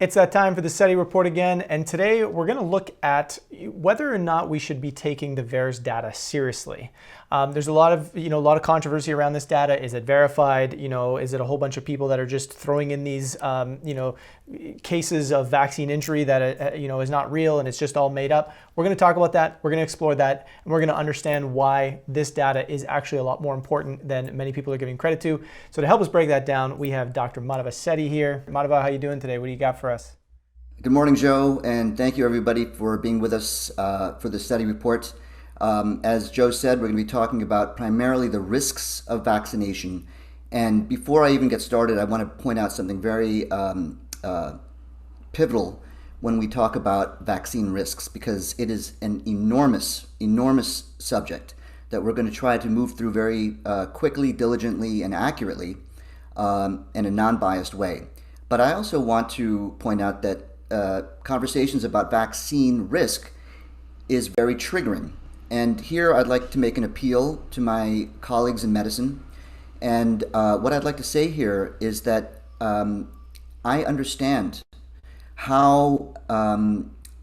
It's that time for the SETI report again, and today we're going to look at whether or not we should be taking the VAERS data seriously. There's a lot of controversy around this data. Is it verified? Is it a whole bunch of people that are just throwing in these cases of vaccine injury that is not real and it's just all made up? We're going to talk about that. We're going to explore that, and we're going to understand why this data is actually a lot more important than many people are giving credit to. So to help us break that down, we have Dr. Madhava Setty here. Madhava, how you doing today? What do you got for us? Good morning, Joe, and thank you everybody for being with us for the study report. As Joe said, we're going to be talking about primarily the risks of vaccination. And before I even get started, I want to point out something very pivotal when we talk about vaccine risks, because it is an enormous subject that we're going to try to move through very quickly, diligently, and accurately in a non-biased way. But I also want to point out that conversations about vaccine risk is very triggering. And here I'd like to make an appeal to my colleagues in medicine. And what I'd like to say here is that I understand how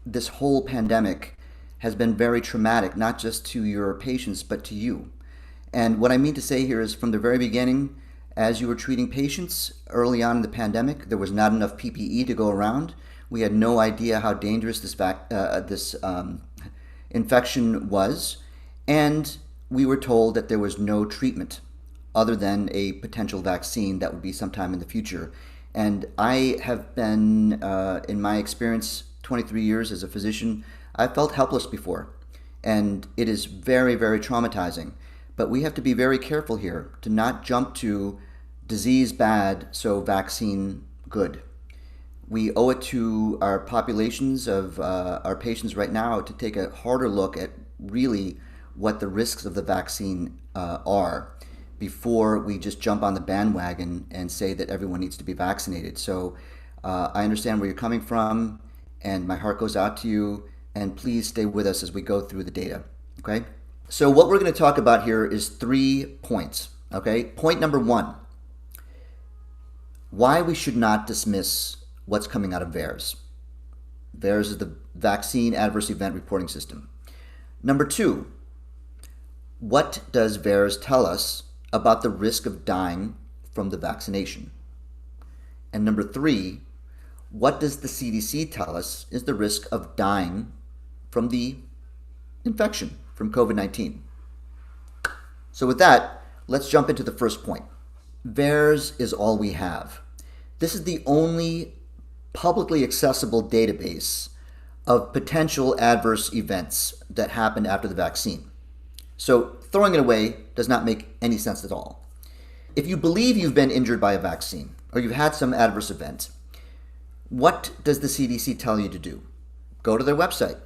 this whole pandemic has been very traumatic, not just to your patients, but to you. And what I mean to say here is, from the very beginning, as you were treating patients early on in the pandemic, there was not enough PPE to go around. We had no idea how dangerous this infection was, and we were told that there was no treatment other than a potential vaccine that would be sometime in the future. And I have been, in my experience, 23 years as a physician, I felt helpless before, and it is very, very traumatizing. But we have to be very careful here to not jump to disease bad, so vaccine good. We owe it to our populations of our patients right now to take a harder look at really what the risks of the vaccine are before we just jump on the bandwagon and say that everyone needs to be vaccinated. So I understand where you're coming from, and my heart goes out to you, and please stay with us as we go through the data, okay? So what we're going to talk about here is 3 points, okay? Point number 1, why we should not dismiss what's coming out of VAERS. VAERS is the Vaccine Adverse Event Reporting System. Number 2, what does VAERS tell us about the risk of dying from the vaccination? And number 3, what does the CDC tell us is the risk of dying from the infection, from COVID-19? So with that, let's jump into the first point. VAERS is all we have. This is the only publicly accessible database of potential adverse events that happened after the vaccine. So throwing it away does not make any sense at all. If you believe you've been injured by a vaccine or you've had some adverse event, what does the CDC tell you to do? Go to their website.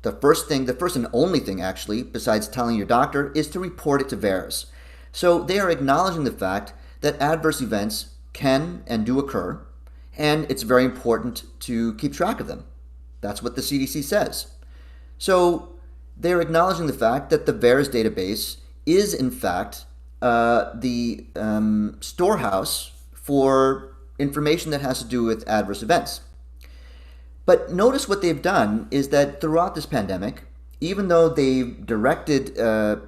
The first and only thing actually, besides telling your doctor, is to report it to VAERS. So they are acknowledging the fact that adverse events can and do occur, and it's very important to keep track of them. That's what the CDC says. So they're acknowledging the fact that the VAERS database is in fact the storehouse for information that has to do with adverse events. But notice what they've done is that throughout this pandemic, even though they've directed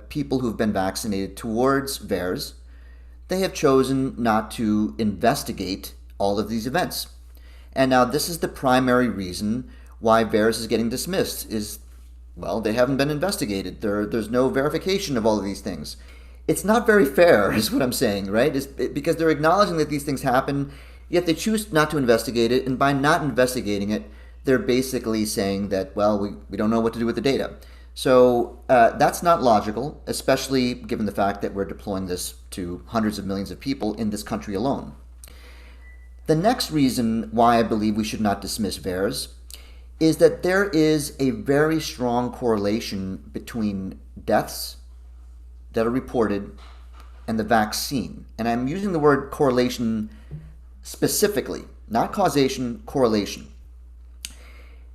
people who've been vaccinated towards VAERS, they have chosen not to investigate all of these events. And now this is the primary reason why VAERS is getting dismissed, is, well, they haven't been investigated. There's no verification of all of these things. It's not very fair, is what I'm saying, right? Because they're acknowledging that these things happen, yet they choose not to investigate it, and by not investigating it, they're basically saying that, well, we don't know what to do with the data. So that's not logical, especially given the fact that we're deploying this to hundreds of millions of people in this country alone. The next reason why I believe we should not dismiss VAERS is that there is a very strong correlation between deaths that are reported and the vaccine. And I'm using the word correlation specifically, not causation, correlation.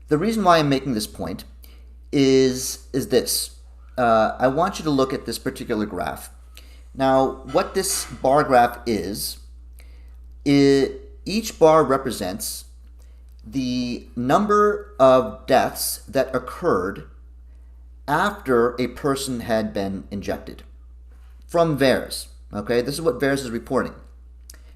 The reason why I'm making this point is this. I want you to look at this particular graph. Now, what this bar graph is each bar represents the number of deaths that occurred after a person had been injected from VAERS. Okay, this is what VAERS is reporting.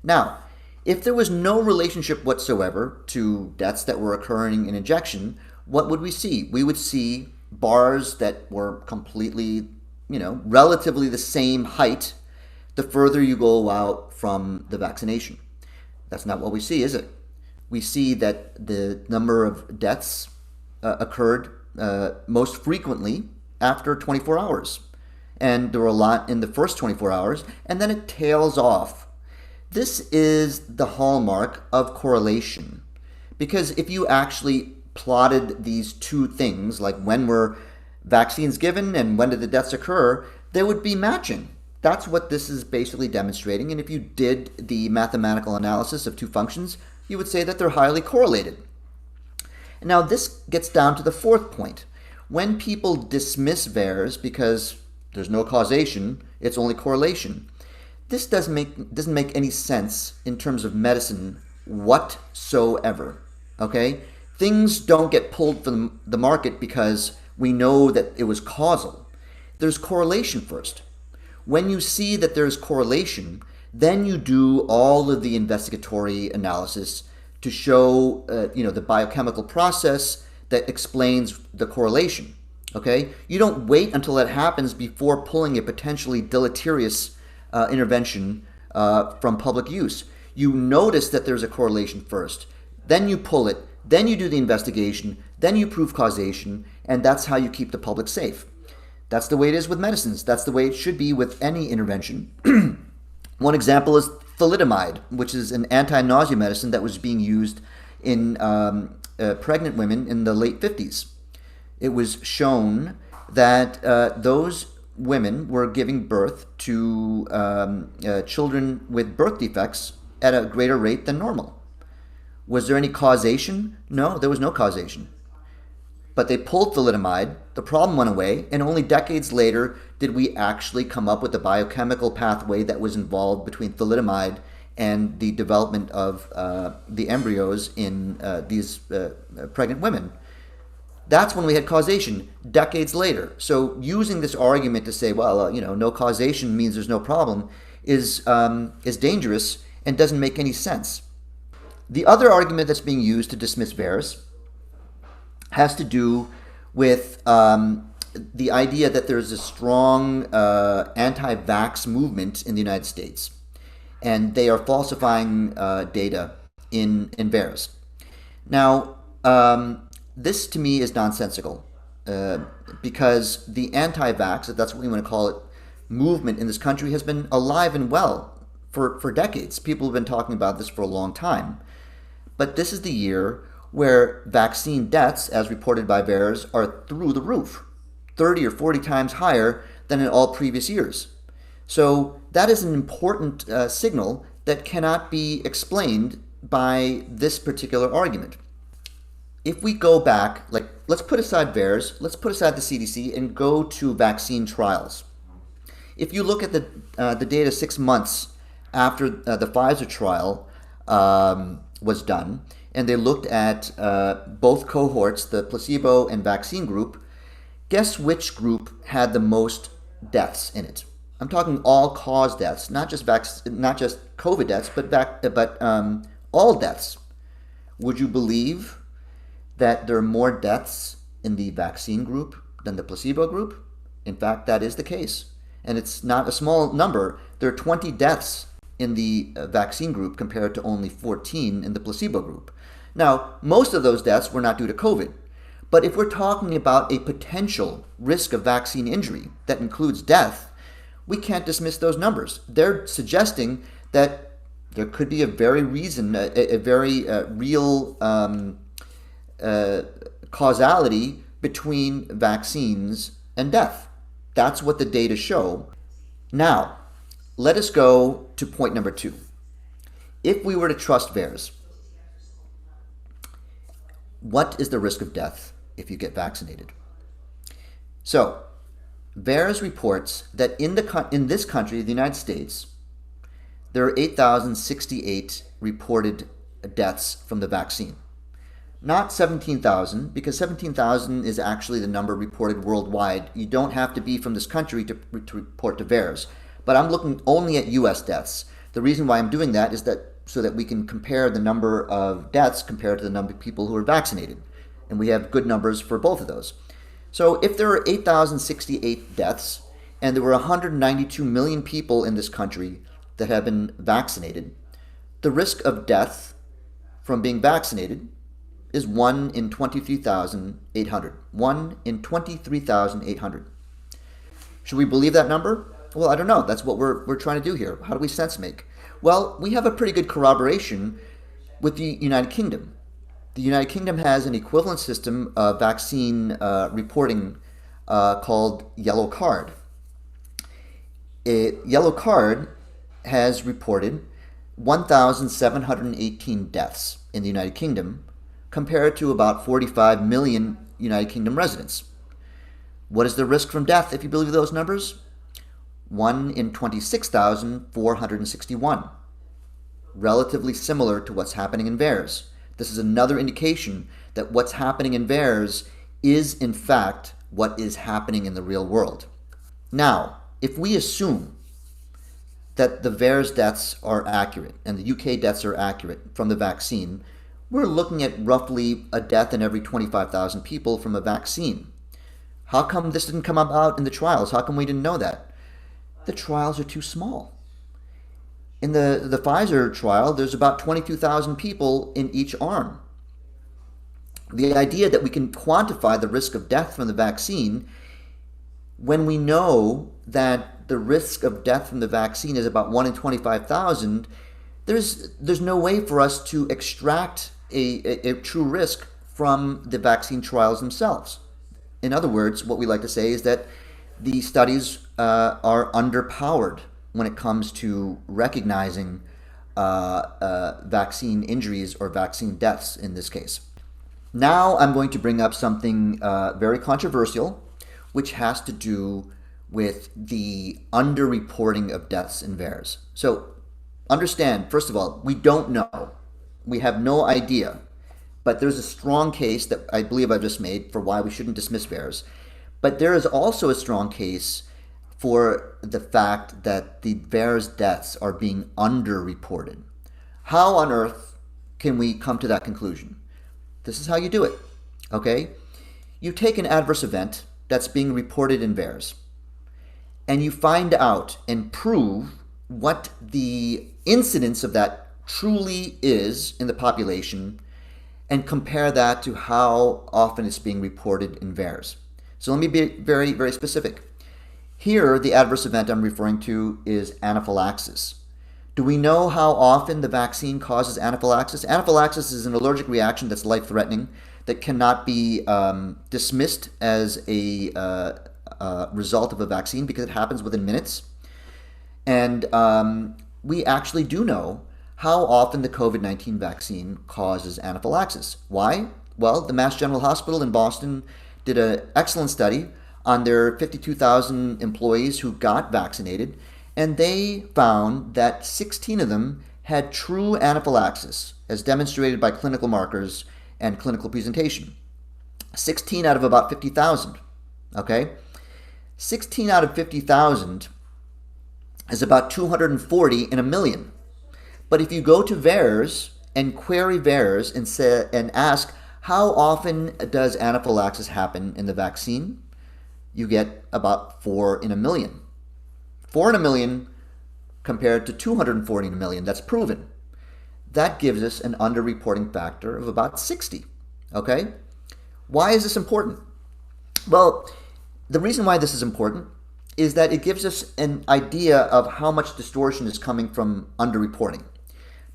Now, if there was no relationship whatsoever to deaths that were occurring in injection, what would we see? We would see bars that were completely, relatively the same height the further you go out from the vaccination. That's not what we see, is it? We see that the number of deaths occurred most frequently after 24 hours. And there were a lot in the first 24 hours, and then it tails off. This is the hallmark of correlation. Because if you actually plotted these two things, like when were vaccines given and when did the deaths occur, there would be matching. That's what this is basically demonstrating. And if you did the mathematical analysis of two functions, you would say that they're highly correlated. Now this gets down to the fourth point. When people dismiss VAERS because there's no causation, it's only correlation, this doesn't make any sense in terms of medicine whatsoever. Okay? Things don't get pulled from the market because we know that it was causal. There's correlation first. When you see that there's correlation, then you do all of the investigatory analysis to show the biochemical process that explains the correlation. Okay? You don't wait until that happens before pulling a potentially deleterious intervention from public use. You notice that there's a correlation first, then you pull it, then you do the investigation, then you prove causation, and that's how you keep the public safe. That's the way it is with medicines. That's the way it should be with any intervention. One example is thalidomide, which is an anti-nausea medicine that was being used in pregnant women in the late 50s. It was shown that those women were giving birth to children with birth defects at a greater rate than normal. Was there any causation? No, there was no causation. But they pulled thalidomide, the problem went away, and only decades later did we actually come up with the biochemical pathway that was involved between thalidomide and the development of the embryos in these pregnant women. That's when we had causation, decades later. So using this argument to say, well, no causation means there's no problem is dangerous and doesn't make any sense. The other argument that's being used to dismiss VAERS has to do with the idea that there's a strong anti-vax movement in the United States, and they are falsifying data in VAERS. Now, this to me is nonsensical because the anti-vax, if that's what we want to call it, movement in this country has been alive and well for decades. People have been talking about this for a long time. But this is the year where vaccine deaths, as reported by VAERS, are through the roof, 30 or 40 times higher than in all previous years. So that is an important signal that cannot be explained by this particular argument. If we go back, let's put aside VAERS, let's put aside the CDC and go to vaccine trials. If you look at the data 6 months after the Pfizer trial was done, and they looked at both cohorts, the placebo and vaccine group, guess which group had the most deaths in it? I'm talking all-cause deaths, not just COVID deaths, but all deaths. Would you believe that there are more deaths in the vaccine group than the placebo group? In fact, that is the case. And it's not a small number. There are 20 deaths in the vaccine group compared to only 14 in the placebo group. Now, most of those deaths were not due to COVID. But if we're talking about a potential risk of vaccine injury that includes death, we can't dismiss those numbers. They're suggesting that there could be a very real causality between vaccines and death. That's what the data show. Now, let us go to point number 2. If we were to trust VAERS, what is the risk of death if you get vaccinated? So, VAERS reports that in this country, the United States, there are 8,068 reported deaths from the vaccine. Not 17,000, because 17,000 is actually the number reported worldwide. You don't have to be from this country to report to VAERS. But I'm looking only at US deaths. The reason why I'm doing that is that so that we can compare the number of deaths compared to the number of people who are vaccinated. And we have good numbers for both of those. So if there are 8,068 deaths, and there were 192 million people in this country that have been vaccinated, the risk of death from being vaccinated is 1 in 23,800. 1 in 23,800. Should we believe that number? Well, I don't know. That's what we're trying to do here. How do we sense make? Well, we have a pretty good corroboration with the United Kingdom. The United Kingdom has an equivalent system of vaccine reporting called Yellow Card. Yellow Card has reported 1,718 deaths in the United Kingdom compared to about 45 million United Kingdom residents. What is the risk from death if you believe those numbers? 1 in 26,461. Relatively similar to what's happening in VAERS. This is another indication that what's happening in VAERS is in fact what is happening in the real world. Now, if we assume that the VAERS deaths are accurate and the UK deaths are accurate from the vaccine, we're looking at roughly a death in every 25,000 people from a vaccine. How come this didn't come about in the trials? How come we didn't know that? The trials are too small. In the Pfizer trial, there's about 22,000 people in each arm. The idea that we can quantify the risk of death from the vaccine when we know that the risk of death from the vaccine is about 1 in 25,000, there's no way for us to extract a true risk from the vaccine trials themselves. In other words, what we like to say is that the studies are underpowered when it comes to recognizing vaccine injuries or vaccine deaths in this case. Now I'm going to bring up something very controversial, which has to do with the underreporting of deaths in VAERS. So understand, first of all, we don't know. We have no idea. But there's a strong case that I believe I just made for why we shouldn't dismiss VAERS. But there is also a strong case for the fact that the VAERS deaths are being underreported. How on earth can we come to that conclusion? This is how you do it, okay? You take an adverse event that's being reported in VAERS, and you find out and prove what the incidence of that truly is in the population and compare that to how often it's being reported in VAERS. So let me be very, very specific. Here, the adverse event I'm referring to is anaphylaxis. Do we know how often the vaccine causes anaphylaxis? Anaphylaxis is an allergic reaction that's life-threatening that cannot be dismissed as a result of a vaccine because it happens within minutes. And we actually do know how often the COVID-19 vaccine causes anaphylaxis. Why? Well, the Mass General Hospital in Boston did an excellent study on their 52,000 employees who got vaccinated, and they found that 16 of them had true anaphylaxis, as demonstrated by clinical markers and clinical presentation. 16 out of about 50,000, okay? 16 out of 50,000 is about 240 in a million. But if you go to VAERS and query VAERS and ask, how often does anaphylaxis happen in the vaccine? You get about 4 in a million. 4 in a million compared to 240 in a million. That's proven. That gives us an underreporting factor of about 60. Okay? Why is this important? Well, the reason why this is important is that it gives us an idea of how much distortion is coming from underreporting.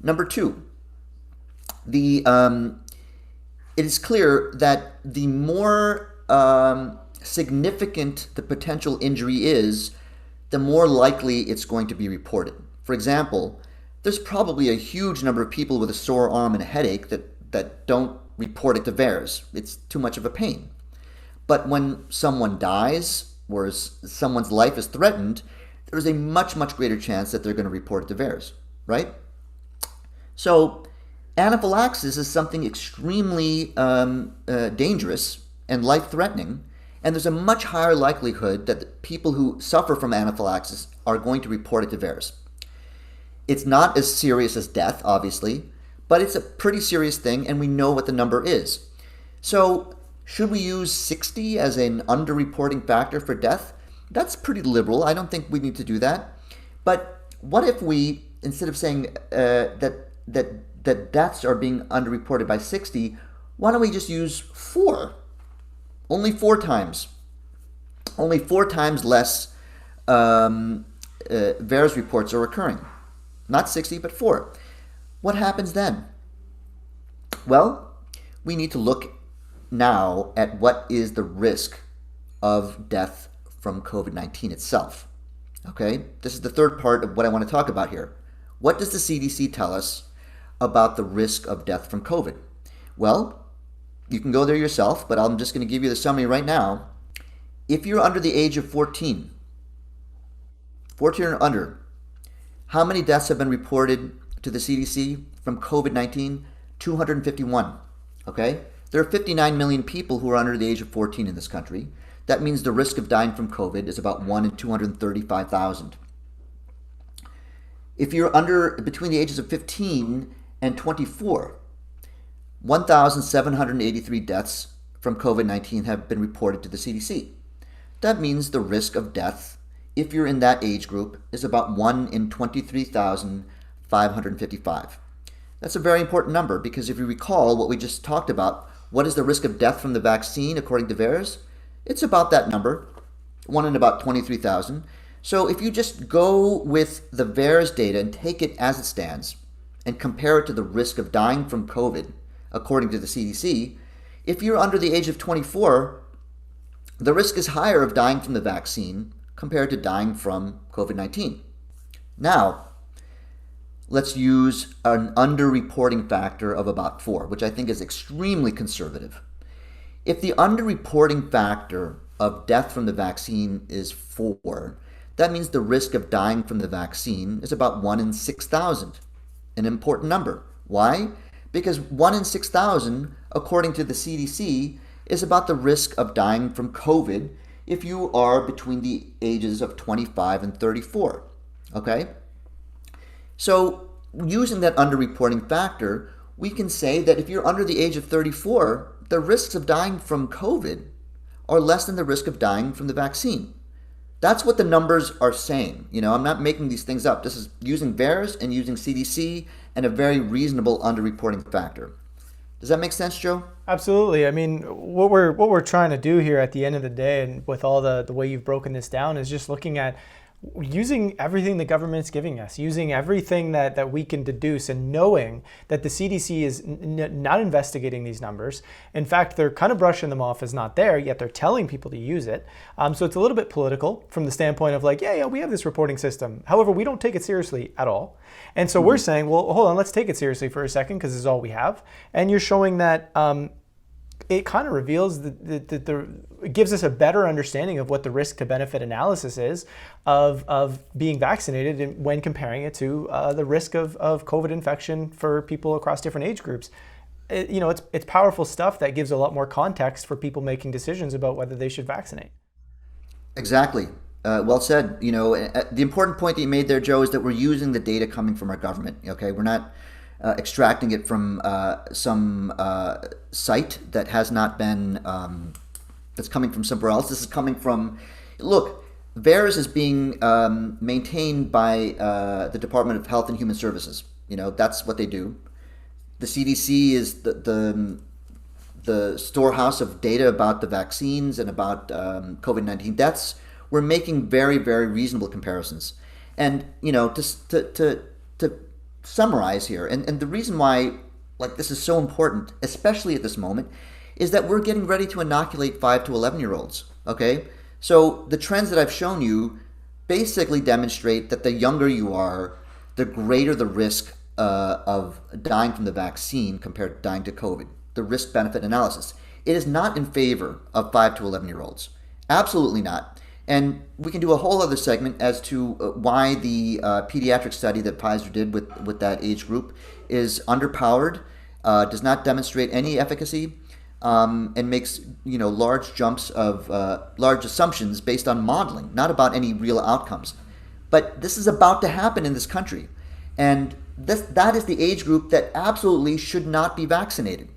Number two, it is clear that the more significant the potential injury is, the more likely it's going to be reported. For example, there's probably a huge number of people with a sore arm and a headache that don't report it to VAERS. It's too much of a pain. But when someone dies or someone's life is threatened, there's a much, much greater chance that they're going to report it to VAERS, right? So Anaphylaxis is something extremely dangerous and life-threatening, and there's a much higher likelihood that the people who suffer from anaphylaxis are going to report it to VAERS. It's not as serious as death, obviously, but it's a pretty serious thing, and we know what the number is. So should we use 60 as an underreporting factor for death? That's pretty liberal. I don't think we need to do that. But what if we, instead of saying that deaths are being underreported by 60, why don't we just use 4? Only 4 times. Only 4 times less VAERS reports are occurring. Not 60, but 4. What happens then? Well, we need to look now at what is the risk of death from COVID-19 itself. Okay? This is the third part of what I want to talk about here. What does the CDC tell us about the risk of death from COVID? Well, you can go there yourself, but I'm just going to give you the summary right now. If you're under the age of 14 or under, how many deaths have been reported to the CDC from COVID-19? 251. Okay? There are 59 million people who are under the age of 14 in this country. That means the risk of dying from COVID is about 1 in 235,000. If you're between the ages of 15 and 24, 1,783 deaths from COVID-19 have been reported to the CDC. That means the risk of death, if you're in that age group, is about 1 in 23,555. That's a very important number because if you recall what we just talked about, what is the risk of death from the vaccine according to VAERS? It's about that number, 1 in about 23,000. So if you just go with the VAERS data and take it as it stands and compare it to the risk of dying from COVID according to the CDC, if you're under the age of 24, the risk is higher of dying from the vaccine compared to dying from COVID-19. Now, let's use an underreporting factor of about 4, which I think is extremely conservative. If the underreporting factor of death from the vaccine is 4, that means the risk of dying from the vaccine is about 1 in 6,000, an important number. Why? Because 1 in 6,000, according to the CDC, is about the risk of dying from COVID if you are between the ages of 25 and 34. Okay? So using that underreporting factor, we can say that if you're under the age of 34, the risks of dying from COVID are less than the risk of dying from the vaccine. That's what the numbers are saying. You know, I'm not making these things up. This is using VAERS and using CDC and a very reasonable underreporting factor. Does that make sense, Joe? Absolutely. I mean, what we're trying to do here at the end of the day, and with all the way you've broken this down, is just looking at using everything the government's giving us, using everything that we can deduce, and knowing that the CDC is not investigating these numbers. In fact, they're kind of brushing them off as not there, yet they're telling people to use it. So it's a little bit political from the standpoint of like, yeah, we have this reporting system. However, we don't take it seriously at all. And so we're saying, well, hold on, let's take it seriously for a second because this is all we have. And you're showing that it kind of reveals it gives us a better understanding of what the risk to benefit analysis is of being vaccinated when comparing it to the risk of COVID infection for people across different age groups. It's powerful stuff that gives a lot more context for people making decisions about whether they should vaccinate. Exactly. Well said. You know, the important point that you made there, Joe, is that we're using the data coming from our government. Okay, we're not extracting it from some site that has not been, that's coming from somewhere else. This is coming from, look, VAERS is being maintained by the Department of Health and Human Services. You know, that's what they do. The CDC is the storehouse of data about the vaccines and about COVID-19 deaths. We're making very, very reasonable comparisons. And, you know, to summarize here, and the reason why this is so important, especially at this moment, is that we're getting ready to inoculate 5 to 11-year-olds, okay? So the trends that I've shown you basically demonstrate that the younger you are, the greater the risk of dying from the vaccine compared to dying to COVID, the risk-benefit analysis. It is not in favor of 5 to 11-year-olds. Absolutely not. And we can do a whole other segment as to why the pediatric study that Pfizer did with that age group is underpowered, does not demonstrate any efficacy, and makes large jumps of large assumptions based on modeling, not about any real outcomes. But this is about to happen in this country, and that is the age group that absolutely should not be vaccinated.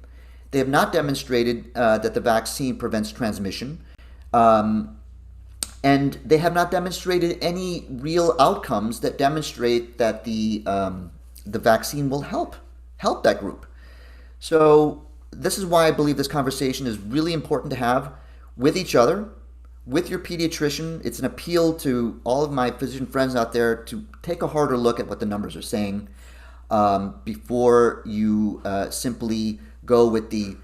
They have not demonstrated that the vaccine prevents transmission. And they have not demonstrated any real outcomes that demonstrate that the vaccine will help that group. So this is why I believe this conversation is really important to have with each other, with your pediatrician. It's an appeal to all of my physician friends out there to take a harder look at what the numbers are saying before you simply go with the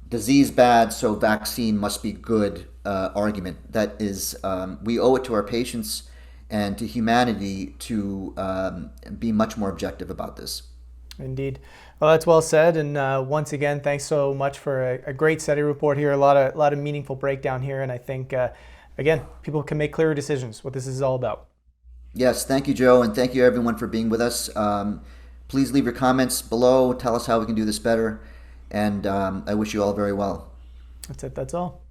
disease bad, so vaccine must be good argument. That is, we owe it to our patients and to humanity to be much more objective about this. Indeed. Well, that's well said. And once again, thanks so much for a great study report here. A lot of meaningful breakdown here. And I think, again, people can make clearer decisions what this is all about. Yes. Thank you, Joe. And thank you, everyone, for being with us. Please leave your comments below. Tell us how we can do this better. And I wish you all very well. That's it. That's all.